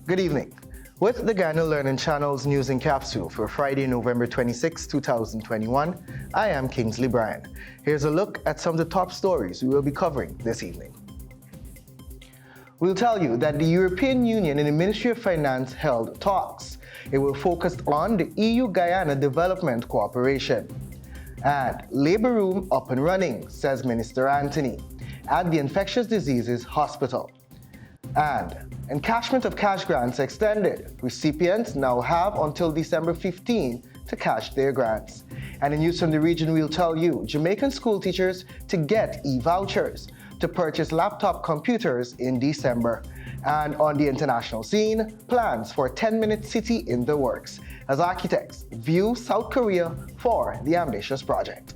Good evening. With the Guyana Learning Channel's News in Capsule for Friday, November 26, 2021, I am Kingsley Bryan. Here's a look at some of the top stories we will be covering this evening. We'll tell you that the European Union and the Ministry of Finance held talks. It will focus on the EU-Guyana Development Cooperation. And labor room up and running, says Minister Anthony, at the Infectious Diseases Hospital. And encashment of cash grants extended. Recipients now have until December 15 to cash their grants. And in news from the region, we'll tell you Jamaican school teachers to get e-vouchers to purchase laptop computers in December. And on the international scene, plans for a 10-minute city in the works as architects view South Korea for the ambitious project.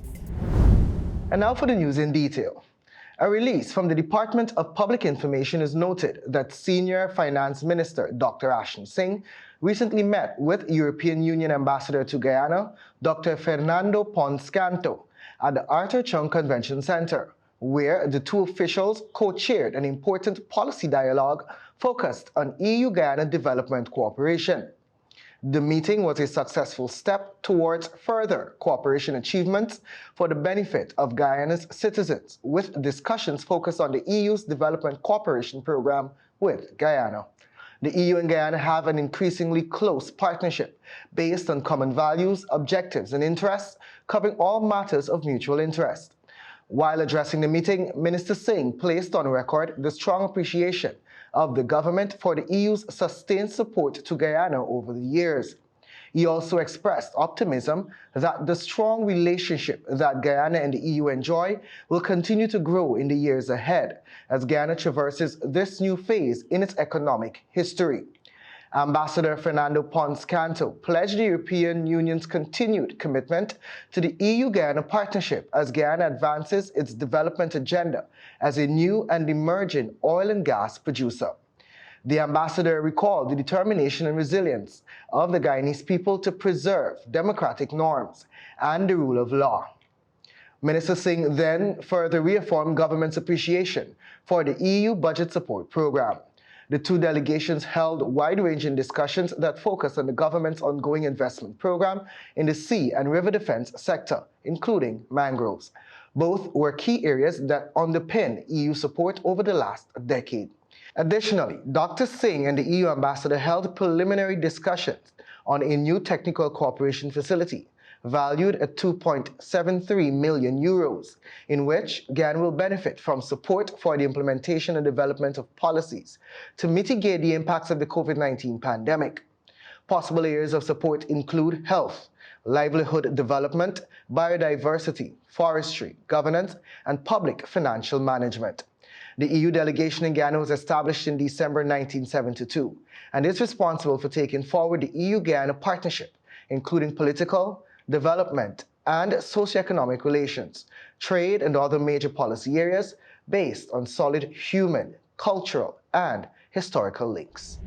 And now for the news in detail. A release from the Department of Public Information has noted that Senior Finance Minister Dr. Ashton Singh recently met with European Union Ambassador to Guyana, Dr. Fernando Pons-Canto, at the Arthur Chung Convention Center, where the two officials co-chaired an important policy dialogue focused on EU-Guyana development cooperation. The meeting was a successful step towards further cooperation achievements for the benefit of Guyana's citizens, with discussions focused on the EU's Development Cooperation Program with Guyana. The EU and Guyana have an increasingly close partnership based on common values, objectives, and interests, covering all matters of mutual interest. While addressing the meeting, Minister Singh placed on record the strong appreciation of the government for the EU's sustained support to Guyana over the years. He also expressed optimism that the strong relationship that Guyana and the EU enjoy will continue to grow in the years ahead as Guyana traverses this new phase in its economic history. Ambassador Fernando Pons-Canto pledged the European Union's continued commitment to the EU-Guyana partnership as Guyana advances its development agenda as a new and emerging oil and gas producer. The ambassador recalled the determination and resilience of the Guyanese people to preserve democratic norms and the rule of law. Minister Singh then further reaffirmed government's appreciation for the EU budget support program. The two delegations held wide-ranging discussions that focused on the government's ongoing investment program in the sea and river defense sector, including mangroves. Both were key areas that underpin EU support over the last decade. Additionally, Dr. Singh and the EU ambassador held preliminary discussions on a new technical cooperation facility valued at 2.73 million euros, in which Guyana will benefit from support for the implementation and development of policies to mitigate the impacts of the COVID-19 pandemic. Possible areas of support include health, livelihood development, biodiversity, forestry, governance, and public financial management. The EU delegation in Guyana was established in December 1972 and is responsible for taking forward the EU-Guyana partnership, including political, development, and socioeconomic relations, trade, and other major policy areas based on solid human, cultural, and historical links.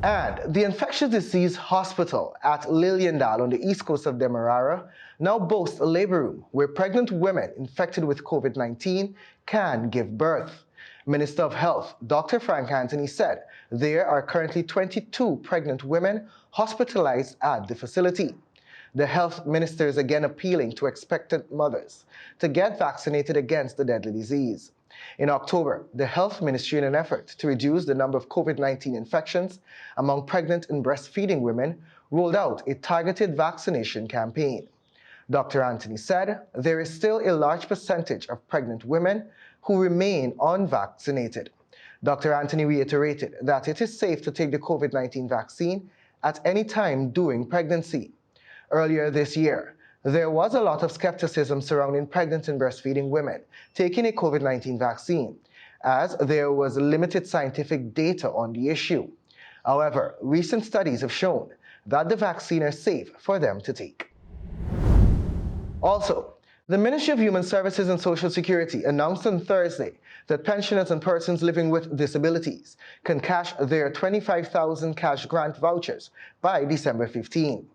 And the Infectious Disease Hospital at Liliendal on the east coast of Demerara now boasts a labor room where pregnant women infected with COVID-19 can give birth. Minister of Health, Dr. Frank Anthony, said there are currently 22 pregnant women hospitalized at the facility. The health minister is again appealing to expectant mothers to get vaccinated against the deadly disease. In October, the health ministry, in an effort to reduce the number of COVID-19 infections among pregnant and breastfeeding women, rolled out a targeted vaccination campaign. Dr. Anthony said there is still a large percentage of pregnant women who remain unvaccinated. Dr. Anthony reiterated that it is safe to take the COVID-19 vaccine at any time during pregnancy. Earlier this year, there was a lot of skepticism surrounding pregnant and breastfeeding women taking a COVID-19 vaccine, as there was limited scientific data on the issue. However, recent studies have shown that the vaccine is safe for them to take. Also, the Ministry of Human Services and Social Security announced on Thursday that pensioners and persons living with disabilities can cash their 25,000 cash grant vouchers by December 15.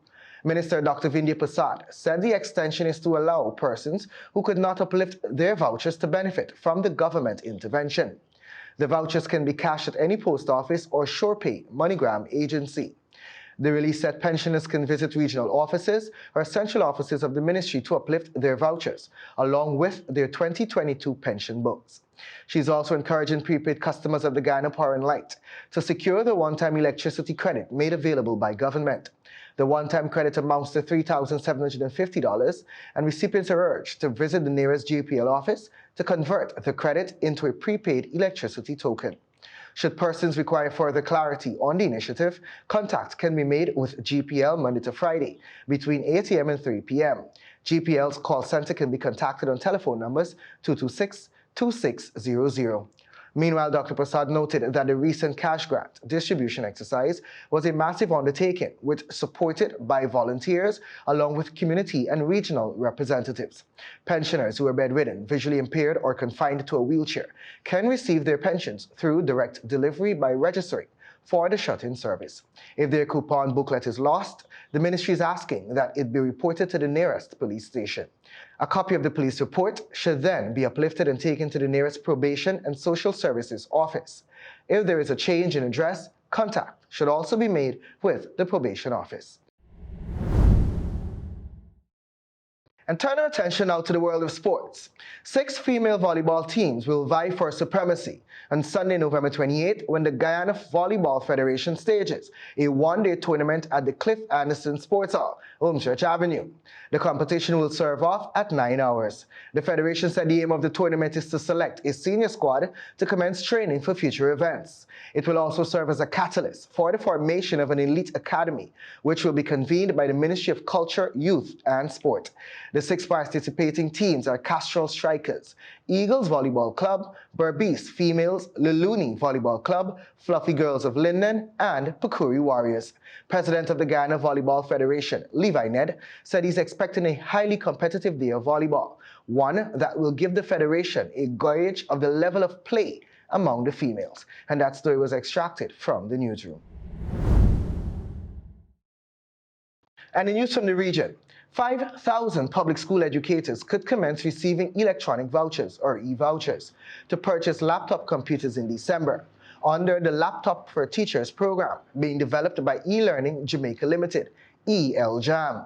Minister Dr. Vindhya Prasad said the extension is to allow persons who could not uplift their vouchers to benefit from the government intervention. The vouchers can be cashed at any post office or SurePay MoneyGram agency. The release said pensioners can visit regional offices or central offices of the ministry to uplift their vouchers, along with their 2022 pension books. She's also encouraging prepaid customers of the Guyana Power and Light to secure the one-time electricity credit made available by government. The one-time credit amounts to $3,750, and recipients are urged to visit the nearest GPL office to convert the credit into a prepaid electricity token. Should persons require further clarity on the initiative, contact can be made with GPL Monday to Friday between 8 a.m. and 3 p.m. GPL's call center can be contacted on telephone numbers 226-2600. Meanwhile, Dr. Prasad noted that the recent cash grant distribution exercise was a massive undertaking, which supported by volunteers along with community and regional representatives. Pensioners who are bedridden, visually impaired, or confined to a wheelchair can receive their pensions through direct delivery by registering for the shut-in service. If their coupon booklet is lost, the ministry is asking that it be reported to the nearest police station. A copy of the police report should then be uplifted and taken to the nearest probation and social services office. If there is a change in address, contact should also be made with the probation office. And turn our attention now to the world of sports. 6 female volleyball teams will vie for supremacy on Sunday, November 28, when the Guyana Volleyball Federation stages a one-day tournament at the Cliff Anderson Sports Hall, Church Avenue. The competition will serve off at 9 hours. The Federation said the aim of the tournament is to select a senior squad to commence training for future events. It will also serve as a catalyst for the formation of an elite academy, which will be convened by the Ministry of Culture, Youth and Sport. The 6 participating teams are Castrol Strikers, Eagles Volleyball Club, Berbice Females, Luluni Volleyball Club, Fluffy Girls of Linden, and Pukuri Warriors. President of the Guyana Volleyball Federation, Levi Ned, said he's expecting a highly competitive day of volleyball, one that will give the Federation a gauge of the level of play among the females. And that story was extracted from the newsroom. And in news from the region, 5,000 public school educators could commence receiving electronic vouchers, or e-vouchers, to purchase laptop computers in December under the Laptop for Teachers program being developed by eLearning Jamaica Limited, ELJAM.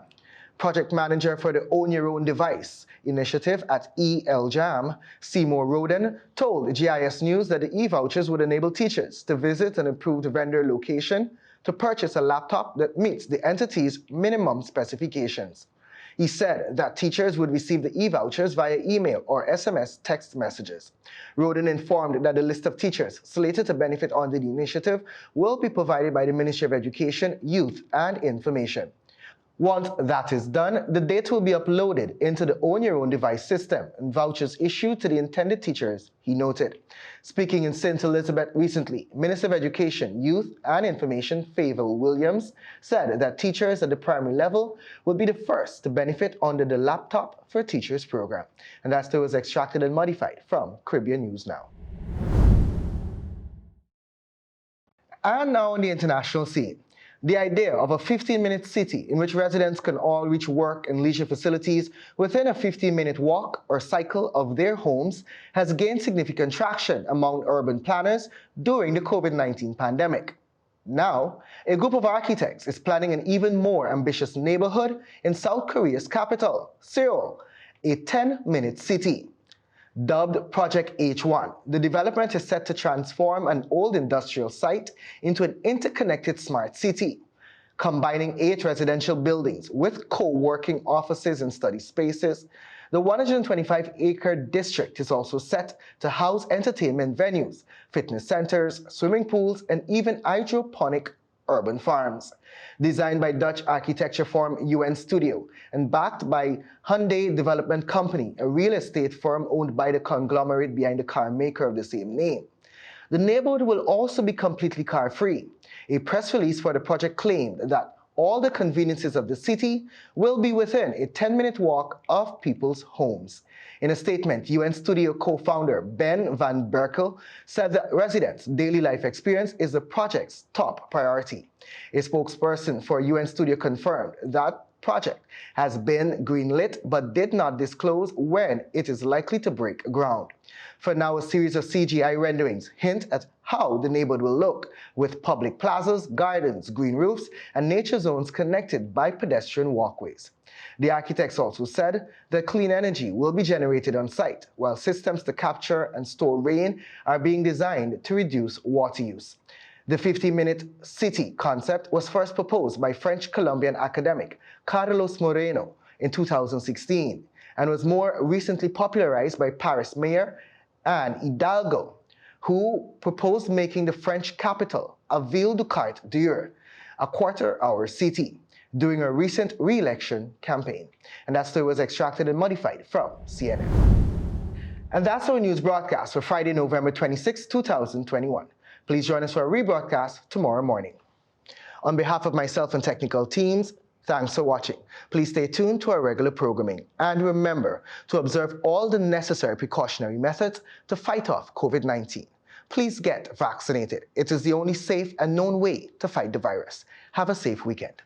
Project manager for the Own Your Own Device initiative at ELJAM, Seymour Roden, told GIS News that the e-vouchers would enable teachers to visit an approved vendor location to purchase a laptop that meets the entity's minimum specifications. He said that teachers would receive the e-vouchers via email or SMS text messages. Roden informed that the list of teachers slated to benefit under the initiative will be provided by the Ministry of Education, Youth and Information. Once that is done, the data will be uploaded into the Own Your Own Device system and vouchers issued to the intended teachers, he noted. Speaking in St. Elizabeth recently, Minister of Education, Youth and Information, Favour Williams, said that teachers at the primary level will be the first to benefit under the Laptop for Teachers program. And that story was extracted and modified from Caribbean News Now. And now on the international scene. The idea of a 15-minute city in which residents can all reach work and leisure facilities within a 15-minute walk or cycle of their homes has gained significant traction among urban planners during the COVID-19 pandemic. Now, a group of architects is planning an even more ambitious neighborhood in South Korea's capital, Seoul, a 10-minute city. Dubbed Project H1, the development is set to transform an old industrial site into an interconnected smart city, combining 8 residential buildings with co-working offices and study spaces. The 125-acre district is also set to house entertainment venues, fitness centers, swimming pools, and even hydroponic urban farms. Designed by Dutch architecture firm UN Studio and backed by Hyundai Development Company, a real estate firm owned by the conglomerate behind the car maker of the same name. The neighborhood will also be completely car-free. A press release for the project claimed that all the conveniences of the city will be within a 10-minute walk of people's homes. In a statement, UN Studio co-founder Ben van Berkel said that residents' daily life experience is the project's top priority. A spokesperson for UN Studio confirmed that project has been greenlit but did not disclose when it is likely to break ground. For now, a series of CGI renderings hint at how the neighborhood will look, with public plazas, gardens, green roofs, and nature zones connected by pedestrian walkways. The architects also said that clean energy will be generated on site, while systems to capture and store rain are being designed to reduce water use. The 50-minute city concept was first proposed by French-Colombian academic Carlos Moreno in 2016 and was more recently popularized by Paris Mayor Anne Hidalgo, who proposed making the French capital a ville du quart d'heure, a quarter-hour city, during a recent re-election campaign. And that story was extracted and modified from CNN. And that's our news broadcast for Friday, November 26, 2021. Please join us for a rebroadcast tomorrow morning. On behalf of myself and technical teams, thanks for watching. Please stay tuned to our regular programming. And remember to observe all the necessary precautionary methods to fight off COVID-19. Please get vaccinated. It is the only safe and known way to fight the virus. Have a safe weekend.